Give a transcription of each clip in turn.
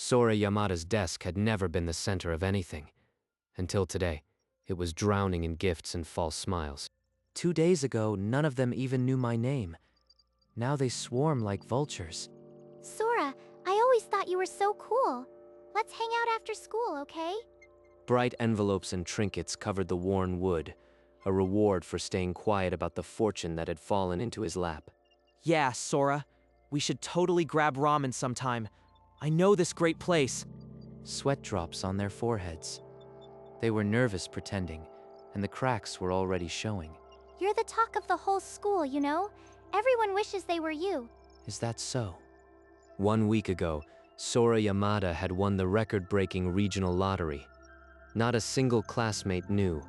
Sora Yamada's desk had never been the center of anything. Until today, it was drowning in gifts and false smiles. 2 days ago, none of them even knew my name. Now they swarm like vultures. Sora, I always thought you were so cool. Let's hang out after school, okay? Bright envelopes and trinkets covered the worn wood, a reward for staying quiet about the fortune that had fallen into his lap. Yeah, Sora. We should totally grab ramen sometime. I know this great place. Sweat drops on their foreheads. They were nervous pretending, and the cracks were already showing. You're the talk of the whole school, you know? Everyone wishes they were you. Is that so? 1 week ago, Sora Yamada had won the record-breaking regional lottery. Not a single classmate knew.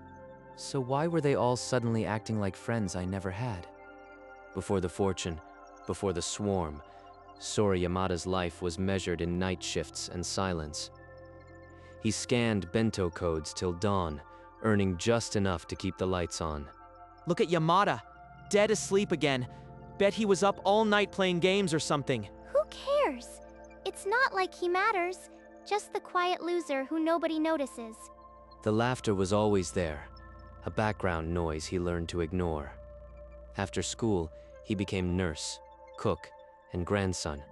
So why were they all suddenly acting like friends I never had? Before the fortune, before the swarm, Sora Yamada's life was measured in night shifts and silence. He scanned bento codes till dawn, earning just enough to keep the lights on. Look at Yamada, dead asleep again. Bet he was up all night playing games or something. Who cares? It's not like he matters. Just the quiet loser who nobody notices. The laughter was always there, a background noise he learned to ignore. After school, he became nurse, cook, and grandson,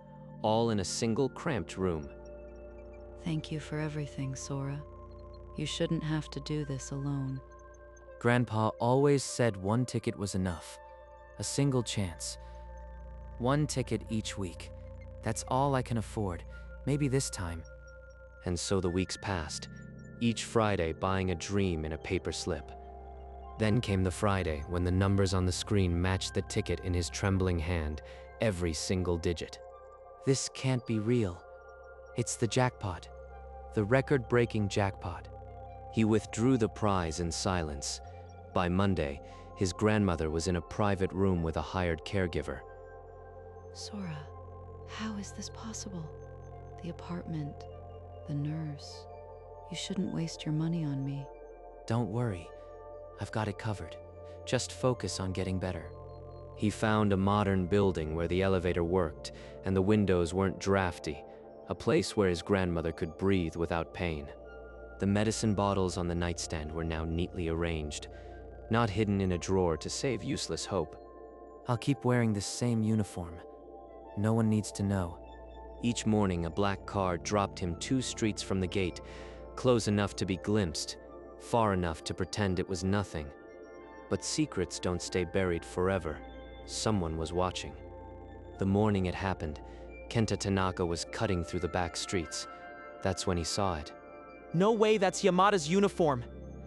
all in a single cramped room. Thank you for everything, Sora. You shouldn't have to do this alone. Grandpa always said 1 ticket was enough. A single chance. 1 ticket each week. That's all I can afford. Maybe this time. And so the weeks passed, each Friday buying a dream in a paper slip. Then came the Friday when the numbers on the screen matched the ticket in his trembling hand, every single digit. This can't be real. It's the jackpot. The record-breaking jackpot. He withdrew the prize in silence. By Monday, his grandmother was in a private room with a hired caregiver. Sora, how is this possible? The apartment, the nurse. You shouldn't waste your money on me. Don't worry. I've got it covered. Just focus on getting better. He found a modern building where the elevator worked and the windows weren't drafty, a place where his grandmother could breathe without pain. The medicine bottles on the nightstand were now neatly arranged, not hidden in a drawer to save useless hope. I'll keep wearing this same uniform. No one needs to know. Each morning, a black car dropped him 2 streets from the gate, close enough to be glimpsed, far enough to pretend it was nothing. But secrets don't stay buried forever. Someone was watching. The morning it happened, Kenta Tanaka was cutting through the back streets. That's when he saw it. No way that's Yamada's uniform.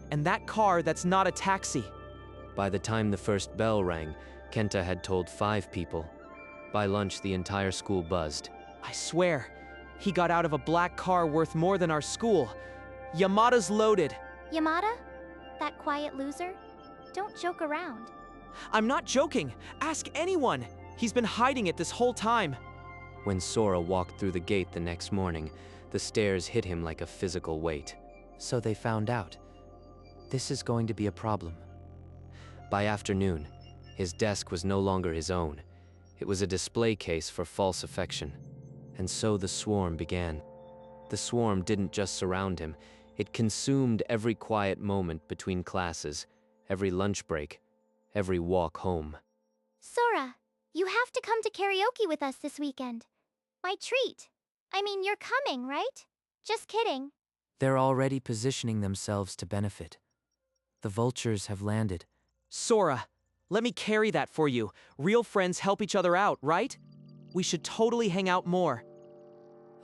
And that car, that's not a taxi. By the time the first bell rang, Kenta had told 5 people. By lunch, the entire school buzzed. I swear, he got out of a black car worth more than our school. Yamada's loaded. Yamada? That quiet loser? Don't joke around. I'm not joking. Ask anyone. He's been hiding it this whole time. When Sora walked through the gate the next morning, the stairs hit him like a physical weight. So they found out. This is going to be a problem. By afternoon, his desk was no longer his own. It was a display case for false affection. And so the swarm began. The swarm didn't just surround him. It consumed every quiet moment between classes, every lunch break, every walk home. Sora, you have to come to karaoke with us this weekend. My treat. I mean, you're coming, right? Just kidding. They're already positioning themselves to benefit. The vultures have landed. Sora, let me carry that for you. Real friends help each other out, right? We should totally hang out more.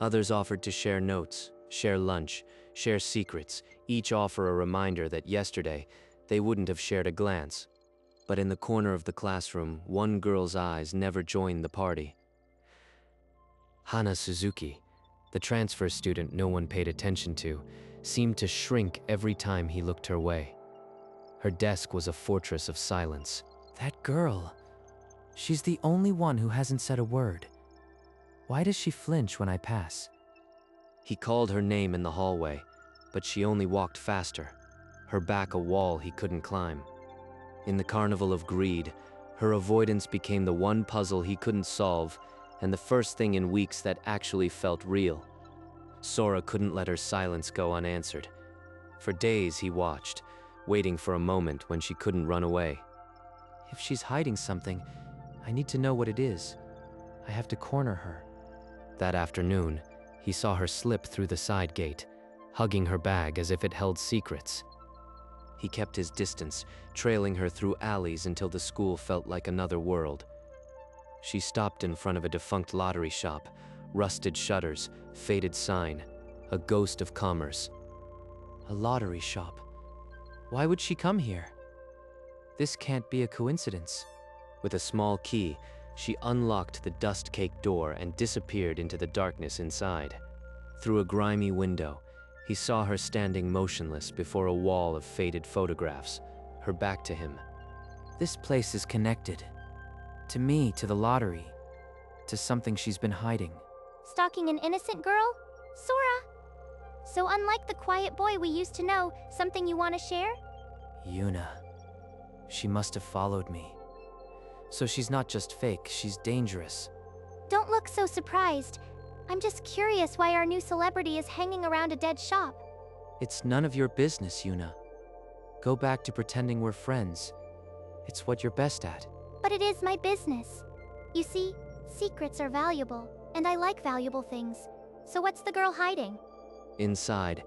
Others offered to share notes, share lunch, share secrets, each offer a reminder that yesterday they wouldn't have shared a glance. But in the corner of the classroom, one girl's eyes never joined the party. Hana Suzuki, the transfer student no one paid attention to, seemed to shrink every time he looked her way. Her desk was a fortress of silence. That girl. She's the only one who hasn't said a word. Why does she flinch when I pass? He called her name in the hallway, but she only walked faster, her back a wall he couldn't climb. In the carnival of greed, her avoidance became the one puzzle he couldn't solve, and the first thing in weeks that actually felt real. Sora couldn't let her silence go unanswered. For days he watched, waiting for a moment when she couldn't run away. If she's hiding something, I need to know what it is. I have to corner her. That afternoon, he saw her slip through the side gate, hugging her bag as if it held secrets. He kept his distance, trailing her through alleys until the school felt like another world. She stopped in front of a defunct lottery shop, rusted shutters, faded sign, a ghost of commerce. A lottery shop. Why would she come here? This can't be a coincidence. With a small key, she unlocked the dust-caked door and disappeared into the darkness inside. Through a grimy window, he saw her standing motionless before a wall of faded photographs, her back to him. This place is connected. To me, to the lottery. To something she's been hiding. Stalking an innocent girl? Sora! So unlike the quiet boy we used to know, something you want to share? Yuna. She must have followed me. So she's not just fake, she's dangerous. Don't look so surprised. I'm just curious why our new celebrity is hanging around a dead shop. It's none of your business, Yuna. Go back to pretending we're friends. It's what you're best at. But it is my business. You see, secrets are valuable, and I like valuable things. So what's the girl hiding? Inside,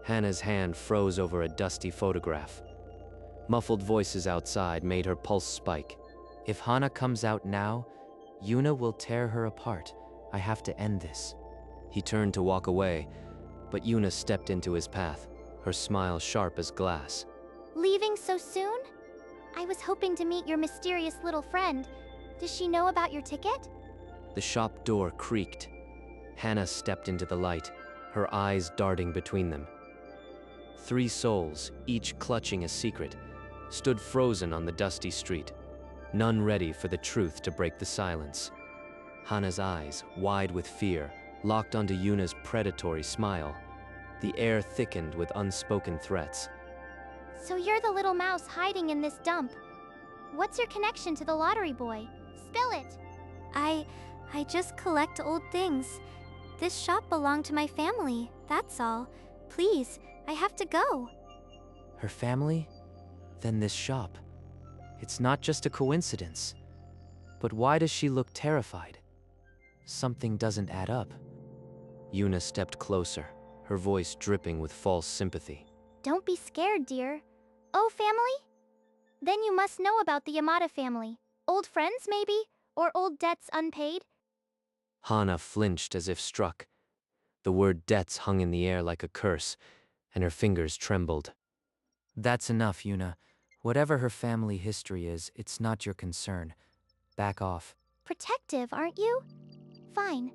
Hannah's hand froze over a dusty photograph. Muffled voices outside made her pulse spike. If Hana comes out now, Yuna will tear her apart. I have to end this. He turned to walk away, but Yuna stepped into his path, her smile sharp as glass. Leaving so soon? I was hoping to meet your mysterious little friend. Does she know about your ticket? The shop door creaked. Hannah stepped into the light, her eyes darting between them. 3 souls, each clutching a secret, stood frozen on the dusty street, none ready for the truth to break the silence. Hannah's eyes, wide with fear, locked onto Yuna's predatory smile. The air thickened with unspoken threats. So you're the little mouse hiding in this dump. What's your connection to the lottery boy? Spill it! I just collect old things. This shop belonged to my family, that's all. Please, I have to go. Her family? Then this shop. It's not just a coincidence. But why does she look terrified? Something doesn't add up. Yuna stepped closer, her voice dripping with false sympathy. Don't be scared, dear. Oh, family? Then you must know about the Yamada family. Old friends, maybe? Or old debts unpaid? Hana flinched as if struck. The word debts hung in the air like a curse, and her fingers trembled. That's enough, Yuna. Whatever her family history is, it's not your concern. Back off. Protective, aren't you? Fine.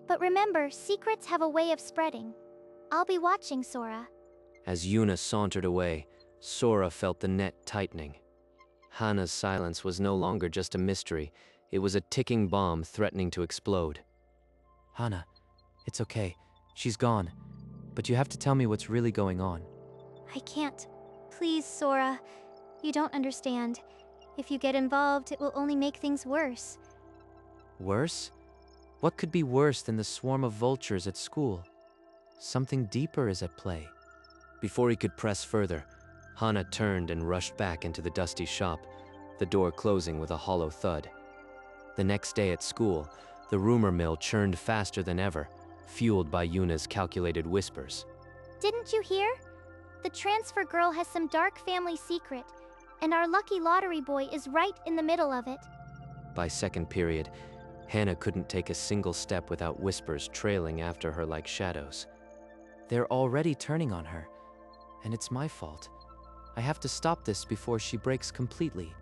But remember, secrets have a way of spreading. I'll be watching, Sora. As Yuna sauntered away, Sora felt the net tightening. Hana's silence was no longer just a mystery. It was a ticking bomb threatening to explode. Hana, it's okay. She's gone. But you have to tell me what's really going on. I can't. Please, Sora. You don't understand. If you get involved, it will only make things worse. Worse? What could be worse than the swarm of vultures at school? Something deeper is at play. Before he could press further, Hana turned and rushed back into the dusty shop, the door closing with a hollow thud. The next day at school, the rumor mill churned faster than ever, fueled by Yuna's calculated whispers. Didn't you hear? The transfer girl has some dark family secret, and our lucky lottery boy is right in the middle of it. By second period, Hannah couldn't take a single step without whispers trailing after her like shadows. They're already turning on her, and it's my fault. I have to stop this before she breaks completely.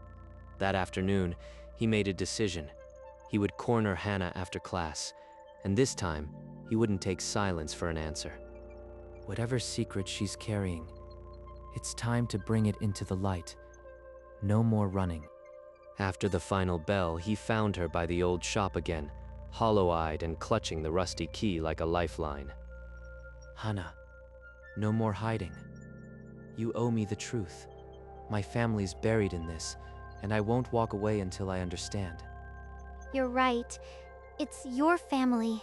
That afternoon, he made a decision. He would corner Hannah after class, and this time, he wouldn't take silence for an answer. Whatever secret she's carrying, it's time to bring it into the light. No more running. After the final bell, he found her by the old shop again, hollow-eyed and clutching the rusty key like a lifeline. Hana, no more hiding. You owe me the truth. My family's buried in this, and I won't walk away until I understand. You're right. It's your family.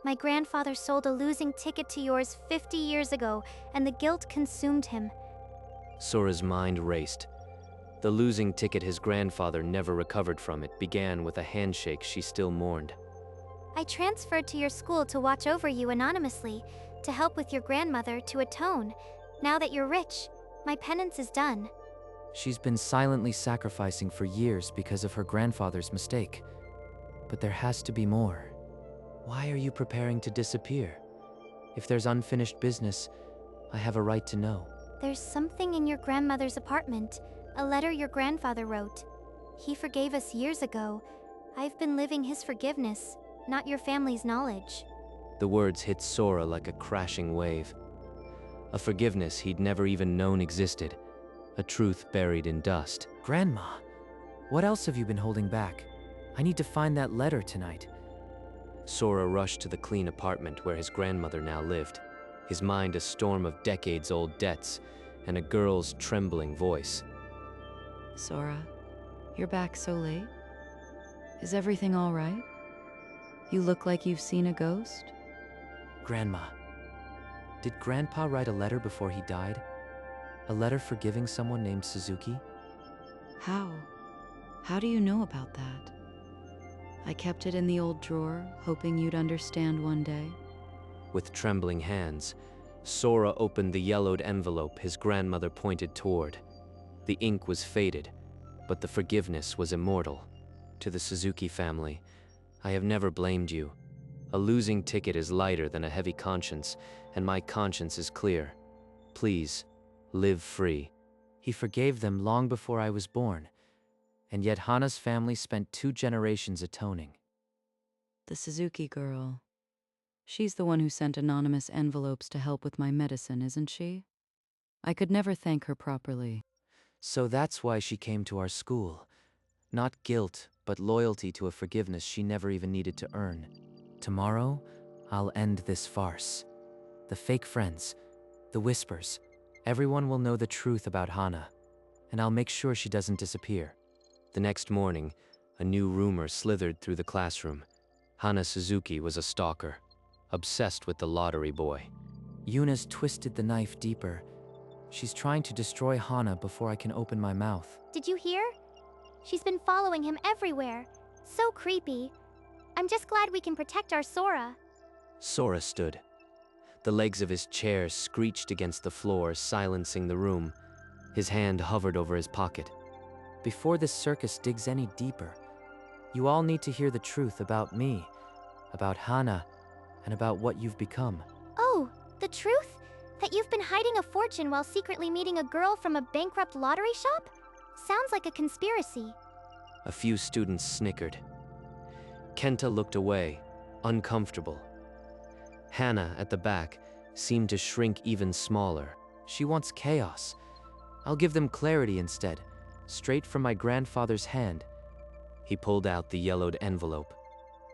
My grandfather sold a losing ticket to yours 50 years ago, and the guilt consumed him. Sora's mind raced. The losing ticket his grandfather never recovered from it began with a handshake she still mourned. I transferred to your school to watch over you anonymously, to help with your grandmother, to atone. Now that you're rich, my penance is done. She's been silently sacrificing for years because of her grandfather's mistake. But there has to be more. Why are you preparing to disappear? If there's unfinished business, I have a right to know. There's something in your grandmother's apartment, a letter your grandfather wrote. He forgave us years ago. I've been living his forgiveness, not your family's knowledge. The words hit Sora like a crashing wave. A forgiveness he'd never even known existed. A truth buried in dust. Grandma, what else have you been holding back? I need to find that letter tonight. Sora rushed to the clean apartment where his grandmother now lived, his mind a storm of decades-old debts and a girl's trembling voice. Sora, you're back so late? Is everything all right? You look like you've seen a ghost? Grandma, did Grandpa write a letter before he died? A letter forgiving someone named Suzuki? How? How do you know about that? I kept it in the old drawer, hoping you'd understand one day. With trembling hands, Sora opened the yellowed envelope his grandmother pointed toward. The ink was faded, but the forgiveness was immortal. To the Suzuki family, I have never blamed you. A losing ticket is lighter than a heavy conscience, and my conscience is clear. Please, live free. He forgave them long before I was born, and yet Hana's family spent 2 generations atoning. The Suzuki girl. She's the one who sent anonymous envelopes to help with my medicine, isn't she? I could never thank her properly. So that's why she came to our school. Not guilt, but loyalty to a forgiveness she never even needed to earn. Tomorrow, I'll end this farce. The fake friends, the whispers, everyone will know the truth about Hana, and I'll make sure she doesn't disappear. The next morning, a new rumor slithered through the classroom. Hana Suzuki was a stalker, obsessed with the lottery boy. Yuna's twisted the knife deeper. She's trying to destroy Hana before I can open my mouth. Did you hear? She's been following him everywhere. So creepy. I'm just glad we can protect our Sora. Sora stood. The legs of his chair screeched against the floor, silencing the room. His hand hovered over his pocket. Before this circus digs any deeper, you all need to hear the truth about me, about Hana, and about what you've become. Oh, the truth? That you've been hiding a fortune while secretly meeting a girl from a bankrupt lottery shop? Sounds like a conspiracy. A few students snickered. Kenta looked away, uncomfortable. Hana, at the back, seemed to shrink even smaller. She wants chaos. I'll give them clarity instead, straight from my grandfather's hand. He pulled out the yellowed envelope.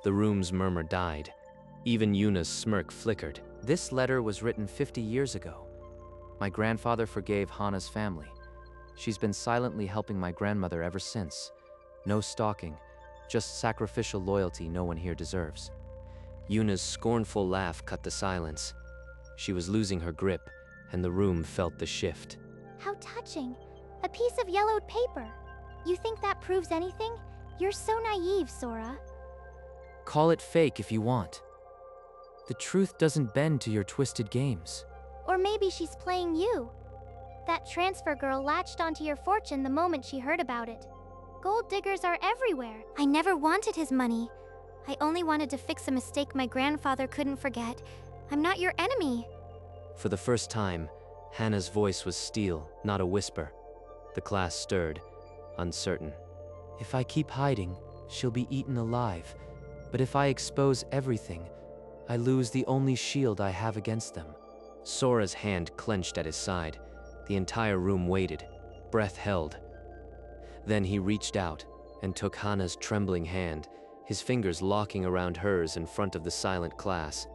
The room's murmur died. Even Yuna's smirk flickered. This letter was written 50 years ago. My grandfather forgave Hana's family. She's been silently helping my grandmother ever since. No stalking, just sacrificial loyalty no one here deserves. Yuna's scornful laugh cut the silence. She was losing her grip, and the room felt the shift. How touching. A piece of yellowed paper. You think that proves anything? You're so naive, Sora. Call it fake if you want. The truth doesn't bend to your twisted games. Or maybe she's playing you. That transfer girl latched onto your fortune the moment she heard about it. Gold diggers are everywhere. I never wanted his money. I only wanted to fix a mistake my grandfather couldn't forget. I'm not your enemy. For the first time, Hana's voice was steel, not a whisper. The class stirred, uncertain. If I keep hiding, she'll be eaten alive. But if I expose everything, I lose the only shield I have against them. Sora's hand clenched at his side. The entire room waited, breath held. Then he reached out and took Hana's trembling hand, his fingers locking around hers in front of the silent class.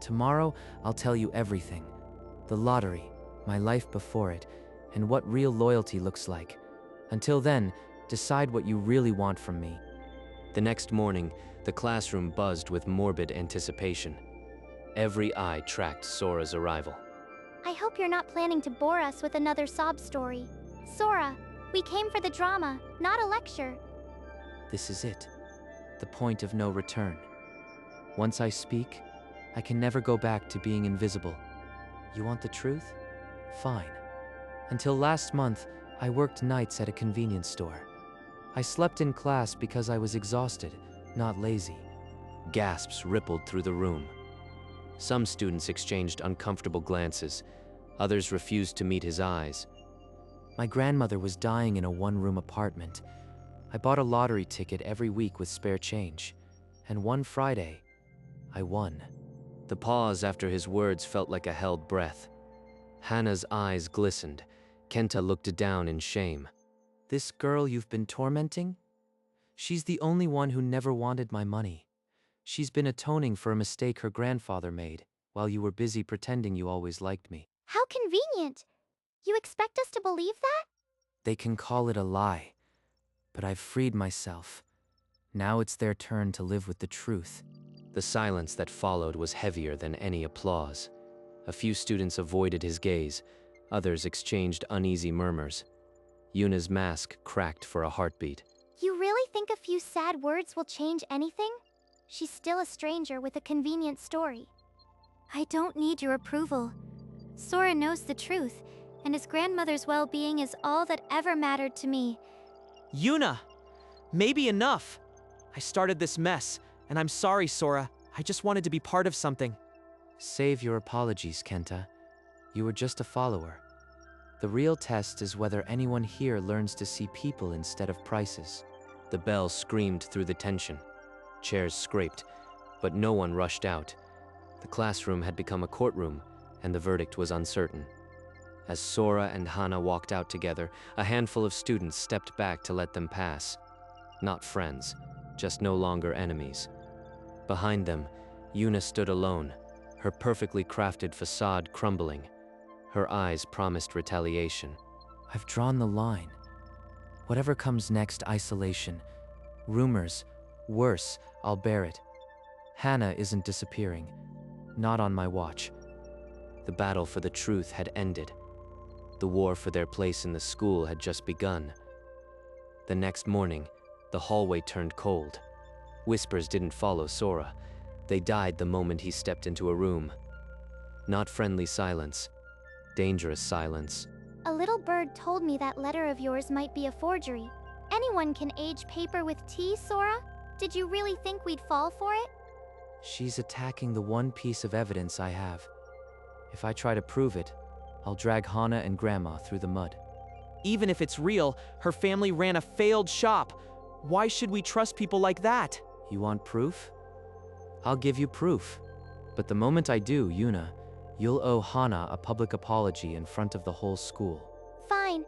Tomorrow, I'll tell you everything. The lottery, my life before it, and what real loyalty looks like. Until then, decide what you really want from me. The next morning, the classroom buzzed with morbid anticipation. Every eye tracked Sora's arrival. I hope you're not planning to bore us with another sob story. Sora, we came for the drama, not a lecture. This is it. The point of no return. Once I speak, I can never go back to being invisible. You want the truth? Fine. Until last month, I worked nights at a convenience store. I slept in class because I was exhausted, not lazy. Gasps rippled through the room. Some students exchanged uncomfortable glances. Others refused to meet his eyes. My grandmother was dying in a one-room apartment. I bought a lottery ticket every week with spare change. And one Friday, I won. The pause after his words felt like a held breath. Hana's eyes glistened. Kenta looked down in shame. This girl you've been tormenting? She's the only one who never wanted my money. She's been atoning for a mistake her grandfather made, while you were busy pretending you always liked me. How convenient! You expect us to believe that? They can call it a lie, but I've freed myself. Now it's their turn to live with the truth. The silence that followed was heavier than any applause. A few students avoided his gaze. Others exchanged uneasy murmurs. Yuna's mask cracked for a heartbeat. You really think a few sad words will change anything? She's still a stranger with a convenient story. I don't need your approval. Sora knows the truth, and his grandmother's well-being is all that ever mattered to me. Yuna! Maybe enough! I started this mess, and I'm sorry, Sora. I just wanted to be part of something. Save your apologies, Kenta. You were just a follower. The real test is whether anyone here learns to see people instead of prices. The bell screamed through the tension. Chairs scraped, but no one rushed out. The classroom had become a courtroom, and the verdict was uncertain. As Sora and Hana walked out together, a handful of students stepped back to let them pass. Not friends, just no longer enemies. Behind them, Yuna stood alone, her perfectly crafted facade crumbling. Her eyes promised retaliation. I've drawn the line. Whatever comes next, isolation. Rumors. Worse, I'll bear it. Hana isn't disappearing. Not on my watch. The battle for the truth had ended. The war for their place in the school had just begun. The next morning, the hallway turned cold. Whispers didn't follow Sora. They died the moment he stepped into a room. Not friendly silence. Dangerous silence. A little bird told me that letter of yours might be a forgery. Anyone can age paper with tea, Sora? Did you really think we'd fall for it? She's attacking the one piece of evidence I have. If I try to prove it, I'll drag Hana and Grandma through the mud. Even if it's real, her family ran a failed shop. Why should we trust people like that? You want proof? I'll give you proof. But the moment I do, Yuna, you'll owe Hana a public apology in front of the whole school. Fine.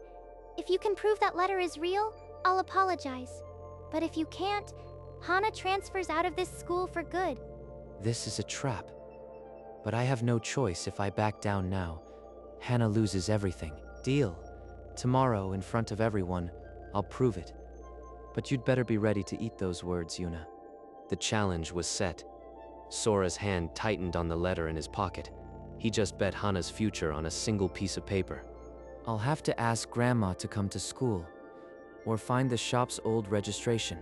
If you can prove that letter is real, I'll apologize. But if you can't, Hana transfers out of this school for good. This is a trap. But I have no choice if I back down now. Hana loses everything. Deal. Tomorrow, in front of everyone, I'll prove it. But you'd better be ready to eat those words, Yuna. The challenge was set. Sora's hand tightened on the letter in his pocket. He just bet Hana's future on a single piece of paper. I'll have to ask Grandma to come to school, or find the shop's old registration.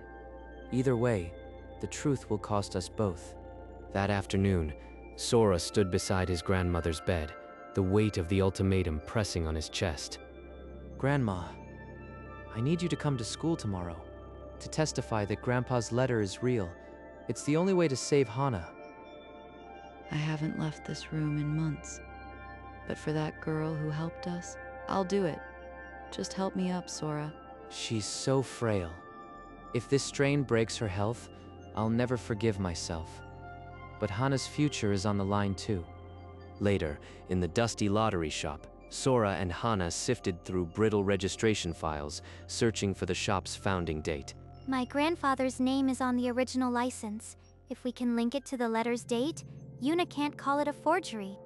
Either way, the truth will cost us both. That afternoon, Sora stood beside his grandmother's bed, the weight of the ultimatum pressing on his chest. Grandma, I need you to come to school tomorrow, to testify that Grandpa's letter is real. It's the only way to save Hana. I haven't left this room in months. But for that girl who helped us, I'll do it. Just help me up, Sora. She's so frail. If this strain breaks her health, I'll never forgive myself. But Hana's future is on the line too. Later, in the dusty lottery shop, Sora and Hana sifted through brittle registration files, searching for the shop's founding date. My grandfather's name is on the original license. If we can link it to the letter's date, Yuna can't call it a forgery.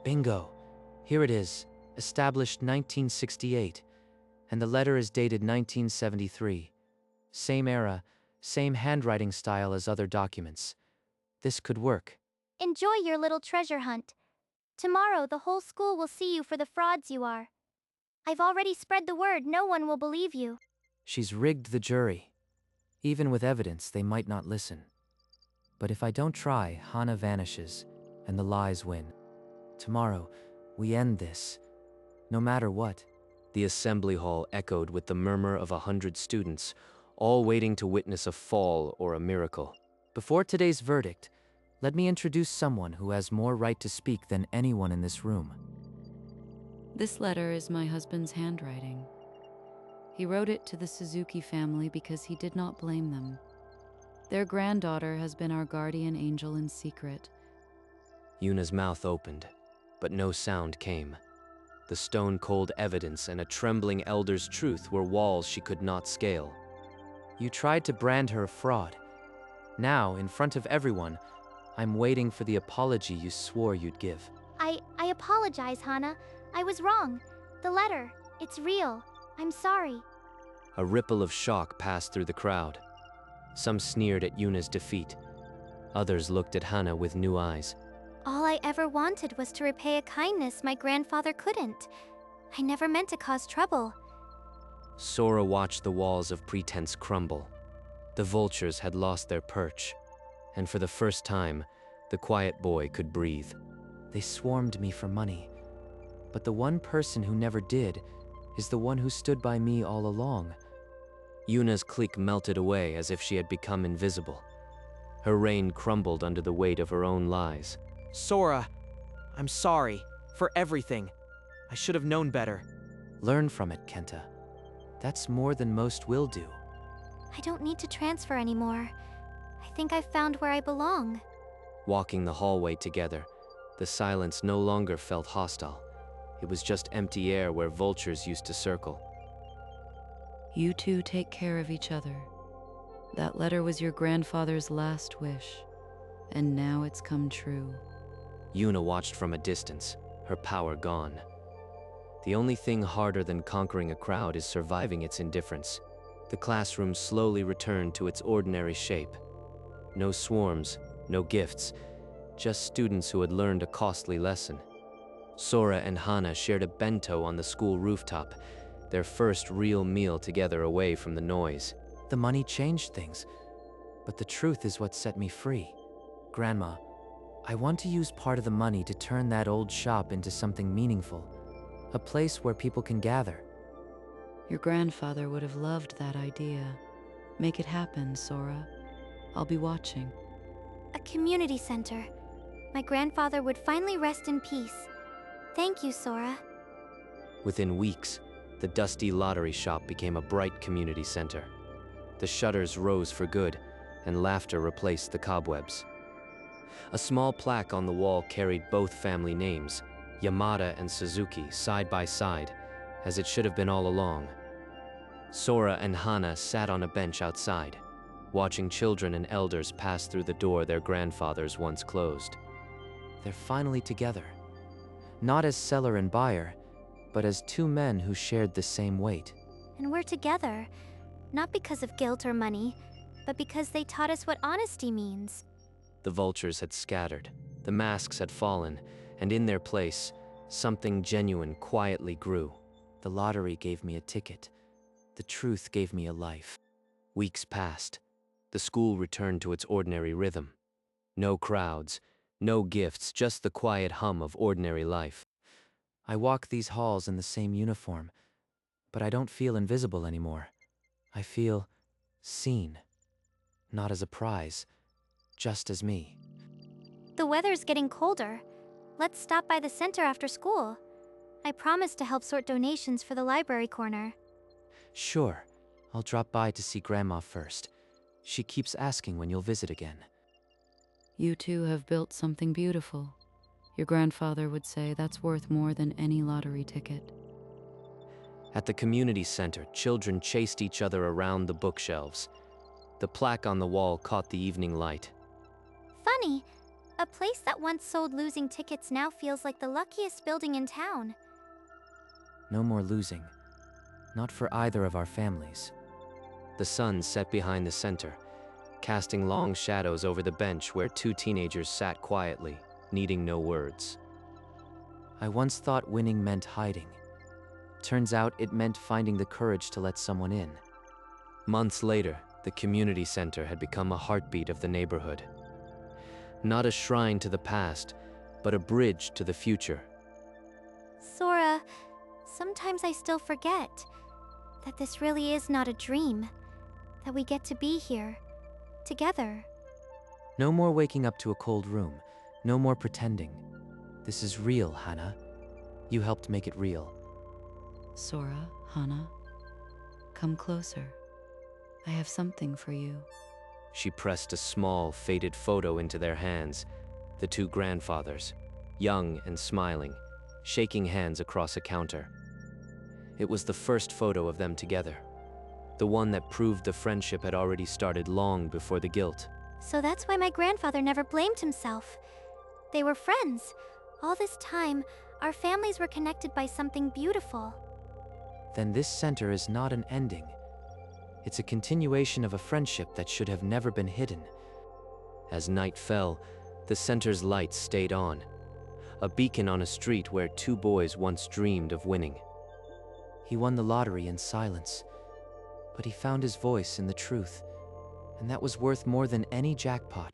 Bingo. Here it is, established 1968, and the letter is dated 1973. Same era, same handwriting style as other documents. This could work. Enjoy your little treasure hunt. Tomorrow, the whole school will see you for the frauds you are. I've already spread the word, no one will believe you. She's rigged the jury. Even with evidence, they might not listen. But if I don't try, Hana vanishes, and the lies win. Tomorrow, we end this. No matter what. The assembly hall echoed with the murmur of 100 students, all waiting to witness a fall or a miracle. Before today's verdict, let me introduce someone who has more right to speak than anyone in this room. This letter is my husband's handwriting. He wrote it to the Suzuki family because he did not blame them. Their granddaughter has been our guardian angel in secret. Yuna's mouth opened, but no sound came. The stone-cold evidence and a trembling elder's truth were walls she could not scale. You tried to brand her a fraud. Now, in front of everyone, I'm waiting for the apology you swore you'd give. I apologize, Hana. I was wrong. The letter, it's real. I'm sorry. A ripple of shock passed through the crowd. Some sneered at Yuna's defeat. Others looked at Hana with new eyes. All I ever wanted was to repay a kindness my grandfather couldn't. I never meant to cause trouble. Sora watched the walls of pretense crumble. The vultures had lost their perch, and for the first time, the quiet boy could breathe. They swarmed me for money, but the one person who never did is the one who stood by me all along. Yuna's clique melted away as if she had become invisible. Her reign crumbled under the weight of her own lies. Sora, I'm sorry for everything. I should have known better. Learn from it, Kenta. That's more than most will do. I don't need to transfer anymore. I think I've found where I belong. Walking the hallway together, the silence no longer felt hostile. It was just empty air where vultures used to circle. You two take care of each other. That letter was your grandfather's last wish, and now it's come true. Yuna watched from a distance, her power gone. The only thing harder than conquering a crowd is surviving its indifference. The classroom slowly returned to its ordinary shape. No swarms, no gifts, just students who had learned a costly lesson. Sora and Hana shared a bento on the school rooftop, their first real meal together away from the noise. The money changed things, but the truth is what set me free. Grandma, I want to use part of the money to turn that old shop into something meaningful, a place where people can gather. Your grandfather would have loved that idea. Make it happen, Sora. I'll be watching. A community center. My grandfather would finally rest in peace. Thank you, Sora. Within weeks, the dusty lottery shop became a bright community center. The shutters rose for good, and laughter replaced the cobwebs. A small plaque on the wall carried both family names, Yamada and Suzuki, side by side, as it should have been all along. Sora and Hana sat on a bench outside, watching children and elders pass through the door their grandfathers once closed. They're finally together. Not as seller and buyer, but as two men who shared the same weight. And we're together, not because of guilt or money, but because they taught us what honesty means. The vultures had scattered, the masks had fallen, and in their place, something genuine quietly grew. The lottery gave me a ticket. The truth gave me a life. Weeks passed. The school returned to its ordinary rhythm. No crowds, no gifts, just the quiet hum of ordinary life. I walk these halls in the same uniform, but I don't feel invisible anymore. I feel seen. Not as a prize, just as me. The weather's getting colder. Let's stop by the center after school. I promise to help sort donations for the library corner. Sure, I'll drop by to see Grandma first. She keeps asking when you'll visit again. You two have built something beautiful. Your grandfather would say that's worth more than any lottery ticket. At the community center, children chased each other around the bookshelves. The plaque on the wall caught the evening light. Funny, a place that once sold losing tickets now feels like the luckiest building in town. No more losing. Not for either of our families. The sun set behind the center. casting long shadows over the bench where two teenagers sat quietly, needing no words. I once thought winning meant hiding. Turns out it meant finding the courage to let someone in. Months later, the community center had become a heartbeat of the neighborhood. Not a shrine to the past, but a bridge to the future. Sora, sometimes I still forget that this really is not a dream, that we get to be here, together. No more waking up to a cold room. No more pretending. This is real, Hannah. You helped make it real. Sora, Hana, come closer. I have something for you. She pressed a small, faded photo into their hands, the two grandfathers, young and smiling, shaking hands across a counter. It was the first photo of them together, the one that proved the friendship had already started long before the guilt. So that's why my grandfather never blamed himself. They were friends. All this time, our families were connected by something beautiful. Then this center is not an ending. It's a continuation of a friendship that should have never been hidden. As night fell, the center's lights stayed on, a beacon on a street where two boys once dreamed of winning. He won the lottery in silence, but he found his voice in the truth, and that was worth more than any jackpot.